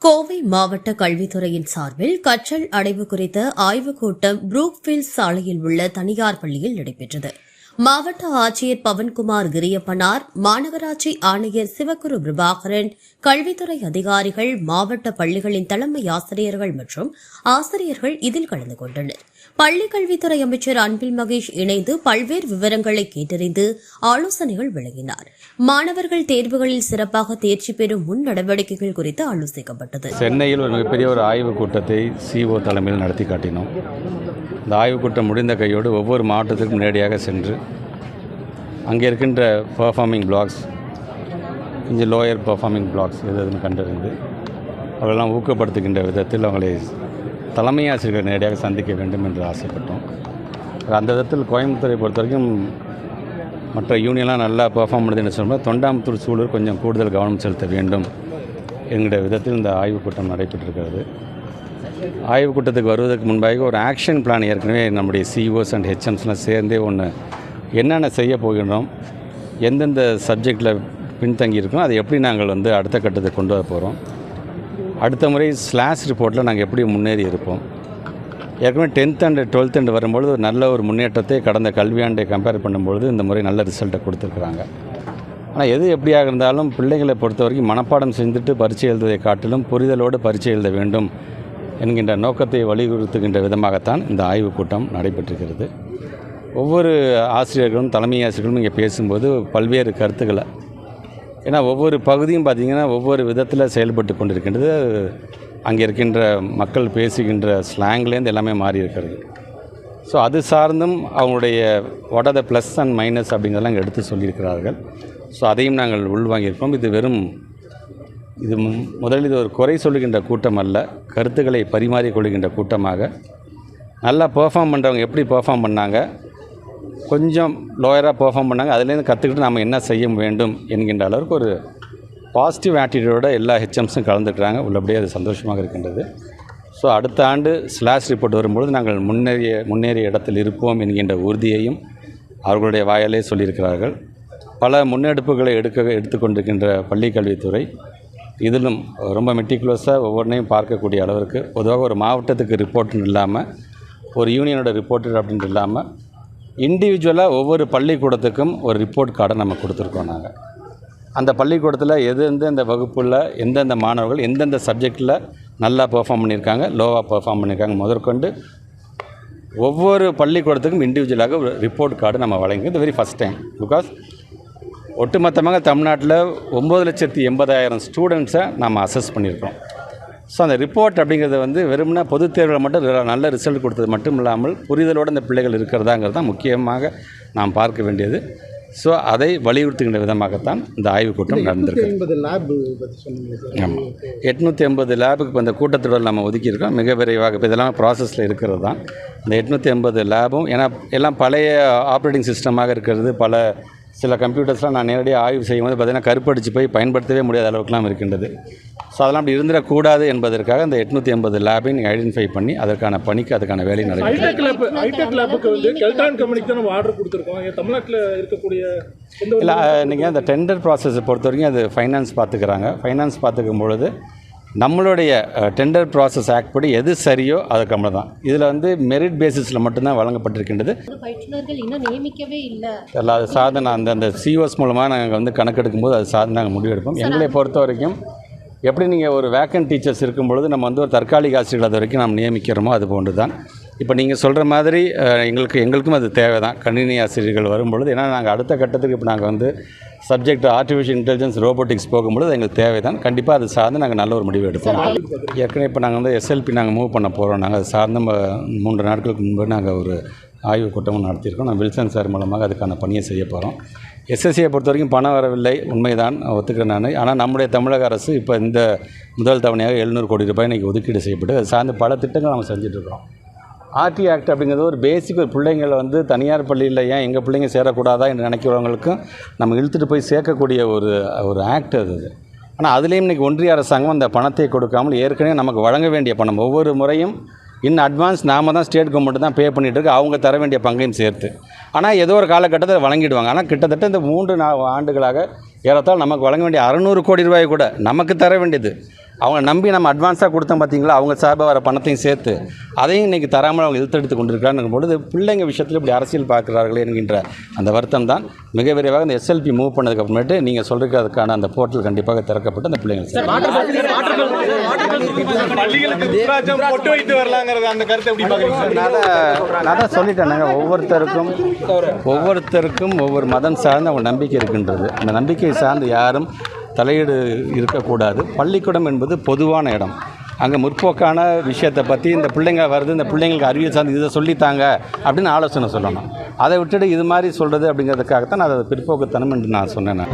கோவை மாவட்ட கல்வித்துறையின் சார்பில் கற்றல் அடைவு குறித்த ஆய்வுக் கூட்டம் புரூக்ஃபீல்ட் சாலையில் உள்ள தனியார் பள்ளியில் நடைபெற்றது. மாவட்ட ஆட்சியர் பவன்குமார் கிரியப்பனார், மாநகராட்சி ஆணையர் சிவகுரு பிரபாகரன், கல்வித்துறை அதிகாரிகள், மாவட்ட பள்ளிகளின் தலைமை ஆசிரியர்கள் மற்றும் ஆசிரியர்கள் இதில் கலந்து கொண்டனர். பள்ளிக் கல்வித்துறை அமைச்சர் அன்பில் மகேஷ் இணைந்து பல்வேறு விவரங்களை கேட்டறிந்து ஆலோசனைகள் வழங்கினார். மாணவர்கள் தேர்வுகளில் சிறப்பாக தேர்ச்சி பெறும் முன் நடவடிக்கைகள் குறித்து ஆலோசிக்கப்பட்டது. சென்னையில் ஒரு மிகப்பெரிய ஒரு ஆய்வுக் கூட்டத்தை சிஓ தலைமையில் நடத்தி காட்டினோம். இந்த ஆய்வுக் கூட்டம் முடிந்த கையோடு ஒவ்வொரு மாவட்டத்திற்கும் நேரடியாக சென்று அங்கே இருக்கின்ற பெர்ஃபார்மிங் பிளாக்ஸ், கொஞ்சம் லோயர் பெர்ஃபார்மிங் பிளாக்ஸ் எதுன்னு கண்டறிந்து அவர்களெல்லாம் ஊக்கப்படுத்துகின்ற விதத்தில் அவங்களை தலைமை ஆசிரியர்கள் நேரடியாக சந்திக்க வேண்டும் என்று ஆசைப்பட்டோம். அந்த விதத்தில் கோயம்புத்தூரை பொறுத்த வரைக்கும் மற்ற யூனியன்லாம் நல்லா பெர்ஃபார்ம் பண்ணுதுன்னு சொல்லும்போது தொண்டாமுத்தூர் சூழல் கொஞ்சம் கூடுதல் கவனம் செலுத்த வேண்டும் என்கிற விதத்தில் இந்த ஆய்வுக் கூட்டம் நடைபெற்றிருக்கிறது. ஆய்வுக் கூட்டத்துக்கு வருவதற்கு முன்பாக ஒரு ஆக்ஷன் பிளான் ஏற்கனவே நம்முடைய சிஓஸ் அண்ட் ஹெச்எம்ஸ்லாம் சேர்ந்தே ஒன்று என்னென்ன செய்ய போகின்றோம், எந்தெந்த சப்ஜெக்டில் பின்தங்கி இருக்கோம், அதை எப்படி நாங்கள் அடுத்த கட்டத்துக்கு கொண்டு வர போகிறோம், அடுத்த முறை ஸ்லாஷ் ரிப்போர்ட்டில் நாங்கள் எப்படி முன்னேறி இருப்போம். ஏற்கனவே 10th and 12th வரும்பொழுது ஒரு நல்ல ஒரு முன்னேற்றத்தை கடந்த கல்வியாண்டை கம்பேர் பண்ணும்பொழுது இந்த முறை நல்ல ரிசல்ட்டை கொடுத்துருக்குறாங்க. ஆனால் எது எப்படியாக இருந்தாலும் பிள்ளைகளை பொறுத்த வரைக்கும் மனப்பாடம் செஞ்சுட்டு பரீட்சை எழுதுவதை காட்டிலும் புரிதலோடு பரீட்சை எழுத வேண்டும் என்கின்ற நோக்கத்தை வலியுறுத்துகின்ற விதமாகத்தான் இந்த ஆய்வுக் கூட்டம் நடைபெற்றிருக்கிறது. ஒவ்வொரு ஆசிரியர்களும் தலைமை ஆசிரியர்களும் இங்கே பேசும்போது பல்வேறு கருத்துக்களை, ஏன்னா ஒவ்வொரு பகுதியும் பார்த்திங்கன்னா ஒவ்வொரு விதத்தில் செயல்பட்டு கொண்டிருக்கின்றது. அங்கே இருக்கின்ற மக்கள் பேசுகின்ற ஸ்லாங்லேருந்து எல்லாமே மாறி இருக்கிறது. ஸோ அது சார்ந்தும் அவங்களுடைய what are the plus and minus அப்படிங்கிறதெல்லாம் இங்கே எடுத்து சொல்லியிருக்கிறார்கள். ஸோ அதையும் நாங்கள் உள்வாங்கியிருக்கோம். இது முதலில் இது ஒரு குறை சொல்லுகின்ற கூட்டம் அல்ல, கருத்துக்களை பரிமாறிக்கொள்கின்ற கூட்டமாக நல்லா பெர்ஃபார்ம் பண்ணுறவங்க எப்படி பெர்ஃபார்ம் பண்ணாங்க, கொஞ்சம் லோயராக பெர்ஃபார்ம் பண்ணாங்க, அதுலேருந்து கற்றுக்கிட்டு நாம் என்ன செய்ய வேண்டும் என்கின்ற அளவுக்கு ஒரு பாசிட்டிவ் ஆட்டிடியூடோட எல்லா ஹெச்எம்ஸும் கலந்துக்கிறாங்க. உள்ளபடியே அது சந்தோஷமாக இருக்கின்றது. ஸோ அடுத்த ஆண்டு ஸ்லாஷ் ரிப்போர்ட் வரும்பொழுது நாங்கள் முன்னேறிய இடத்தில் இருப்போம் என்கின்ற உறுதியையும் அவர்களுடைய வாயாலே சொல்லியிருக்கிறார்கள். பல முன்னெடுப்புகளை எடுத்துக்கொண்டிருக்கின்ற பள்ளி கல்வித்துறை இதிலும் ரொம்ப மெட்டிகுலஸாக ஒவ்வொன்றையும் பார்க்கக்கூடிய அளவிற்கு, பொதுவாக ஒரு மாவட்டத்துக்கு ரிப்போர்ட்டுன்னு இல்லாமல், ஒரு யூனியனோட ரிப்போர்ட்டு அப்படின்ட்டு இல்லாமல், இண்டிவிஜுவலாக ஒவ்வொரு பள்ளிக்கூடத்துக்கும் ஒரு ரிப்போர்ட் கார்டை நம்ம கொடுத்துருக்கோம். நாங்கள் அந்த பள்ளிக்கூடத்தில் எந்தெந்த வகுப்பில் எந்தெந்த மாணவர்கள் எந்தெந்த சப்ஜெக்டில் நல்லா பெர்ஃபார்ம் பண்ணியிருக்காங்க, லோவாக பெர்ஃபார்ம் பண்ணியிருக்காங்க முதற்கொண்டு ஒவ்வொரு பள்ளிக்கூடத்துக்கும் இண்டிவிஜுவலாக ஒரு ரிப்போர்ட் கார்டு நம்ம வழங்கியது வெரி ஃபஸ்ட் டைம். பிகாஸ் ஒட்டுமொத்தமாக தமிழ்நாட்டில் 9,80,000 ஸ்டூடெண்ட்ஸை நம்ம அசஸ் பண்ணியிருக்கோம். ஸோ அந்த ரிப்போர்ட் அப்படிங்கிறது வெறும்னா பொதுத் தேர்வில் மட்டும் நல்ல ரிசல்ட் கொடுத்தது மட்டும் இல்லாமல் புரிதலோடு இந்த பிள்ளைகள் இருக்கிறதாங்கிறது தான் முக்கியமாக நாம் பார்க்க வேண்டியது. ஸோ அதை வலியுறுத்துகின்ற விதமாகத்தான் இந்த ஆய்வுக் கூட்டம் நடந்திருக்கு. 880 லேபுக்கு இப்போ இந்த கூட்டத்தொடர் நம்ம ஒதுக்கியிருக்கோம். மிக விரைவாக இப்போ இதெல்லாம் ப்ராசஸில் இருக்கிறது தான் இந்த 880 லேபும். ஏன்னா எல்லாம் பழைய ஆப்ரேட்டிங் சிஸ்டமாக இருக்கிறது. சில கம்ப்யூட்டர்ஸ்லாம் நான் நேரடியாக ஆய்வு செய்யும்போது பார்த்திங்கன்னா கருப்படிச்சு போய் பயன்படுத்தவே முடியாத அளவுக்குலாம் இருக்கின்றது. ஸோ அதெல்லாம் அப்படி இருந்துடக்கூடாது என்பதற்காக இந்த 880 லேபை நீங்கள் ஐடென்டிஃபை பண்ணி அதுக்கான பணிக்கு அதுக்கான வேலை நடைபெறும். இல்லை, நீங்கள் அந்த டெண்டர் ப்ராசஸை பொறுத்த வரைக்கும் அது ஃபைனான்ஸ் பார்த்துக்கிறாங்க. ஃபைனான்ஸ் பார்த்துக்கும் பொழுது நம்மளுடைய டெண்டர் ப்ராசஸ் ஆக்ட் படி எது சரியோ அதுக்கு நம்ம தான். இதில் மெரிட் பேசிஸில் மட்டும்தான் வழங்கப்பட்டிருக்கின்றது. இல்லை, அது சார்ந்து நான் அந்த சிஓஸ் மூலமாக நாங்கள் கணக்கெடுக்கும் போது அது சார்ந்து நாங்கள் முடிவெடுப்போம். எங்களை பொறுத்த வரைக்கும் எப்படி நீங்கள் ஒரு வேக்கன்ட் டீச்சர்ஸ் இருக்கும் பொழுது நம்ம ஒரு தற்காலிக ஆசிரியர்கள் அது வரைக்கும் நாம் நியமிக்கிறோமோ அது போன்று தான். இப்போ நீங்கள் சொல்கிற மாதிரி எங்களுக்கும் அது தேவை தான். கணினி ஆசிரியர்கள் வரும்பொழுது, ஏன்னா நாங்கள் அடுத்த கட்டத்துக்கு இப்போ நாங்கள் சப்ஜெக்ட் ஆர்டிஃபிஷியல் இன்டெலிஜென்ஸ் ரோபோட்டிக்ஸ் போகும்பொழுது எங்களுக்கு தேவை தான். கண்டிப்பாக அது சார்ந்து நாங்கள் நல்ல ஒரு முடிவு எடுப்போம். ஏற்கனவே இப்போ நாங்கள் எஸ்எல்பி நாங்கள் மூவ் பண்ண போகிறோம். நாங்கள் அது சார்ந்து 3 நாட்களுக்கு முன்பு நாங்கள் ஒரு ஆய்வுக் கூட்டமும் நடத்தியிருக்கோம். நான் வில்சன் சார் மூலமாக அதுக்கான பணியை செய்ய போகிறோம். எஸ்எஸ்சியை பொறுத்த வரைக்கும் பணம் வரவில்லை, உண்மைதான், ஒத்துக்கிறேன் நான். ஆனால் நம்முடைய தமிழக அரசு இப்போ இந்த முதல் தவணையாக 700 கோடி ரூபாய் இன்றைக்கி ஒதுக்கீடு செய்யப்பட்டு அது சார்ந்து பல திட்டங்கள் நம்ம செஞ்சிட்ருக்கிறோம். ஆர்டி ஆக்ட் அப்படிங்கிறது ஒரு பேசிக், ஒரு பிள்ளைங்களை தனியார் பள்ளியில் ஏன் எங்கள் பிள்ளைங்க சேரக்கூடாதா என்று நினைக்கிறவங்களுக்கும் நம்ம இழுத்துட்டு போய் சேர்க்கக்கூடிய ஒரு ஆக்ட் அது. ஆனால் அதுலேயும் இன்றைக்கி ஒன்றிய அரசாங்கம் அந்த பணத்தை கொடுக்காமல் ஏற்கனவே நமக்கு வழங்க வேண்டிய பணம் ஒவ்வொரு முறையும் இன் அட்வான்ஸ் நாம தான் ஸ்டேட் கவர்மெண்ட் தான் பே பண்ணிகிட்டு இருக்கு, அவங்க தர வேண்டிய பங்கையும் சேர்த்து. ஆனால் ஏதோ ஒரு காலகட்டத்தில் வழங்கிடுவாங்க. ஆனால் கிட்டத்தட்ட இந்த 3 ஆண்டுகளாக ஏறத்தால் நமக்கு வழங்க வேண்டிய 600 கோடி ரூபாய் கூட நமக்கு தர வேண்டியது அவங்க நம்பி நம்ம அட்வான்ஸாக கொடுத்தோம் பார்த்தீங்களா, அவங்க சார்பாக வர பணத்தையும் சேர்த்து அதையும் இன்றைக்கி தராமல் அவங்க இழுத்தெடுத்து கொண்டிருக்கிறாங்க பொழுது பிள்ளைங்க விஷயத்தில் இப்படி அரசியல் பார்க்குறார்களே என்கின்ற அந்த வருத்தம் தான். மிக விரைவாக இந்த எஸ்எல்பி மூவ் பண்ணதுக்கு அப்புறமேட்டு நீங்கள் சொல்கிறதுக்கான அந்த போர்ட்டல் கண்டிப்பாக திறக்கப்பட்டு அந்த பிள்ளைங்க நான் தான் சொல்லிட்டேன். நாங்கள் ஒவ்வொருத்தருக்கும் ஒவ்வொரு மதம் சார்ந்து அவங்க நம்பிக்கை இருக்கின்றது. அந்த நம்பிக்கை சார்ந்து யாரும் தலையீடு இருக்கக்கூடாது. பள்ளிக்கூடம் என்பது பொதுவான இடம். அங்கே முற்போக்கான விஷயத்தை பற்றி இந்த பிள்ளைங்க வருது, இந்த பிள்ளைங்களுக்கு அறிவியல் சார்ந்து இதை சொல்லித்தாங்க அப்படின்னு ஆலோசனை சொல்லணும். அதை விட்டுட்டு இது மாதிரி சொல்கிறது அப்படிங்கிறதுக்காகத்தான் நான் அதை பிற்போக்குத்தனம் என்று நான் சொன்னேன்.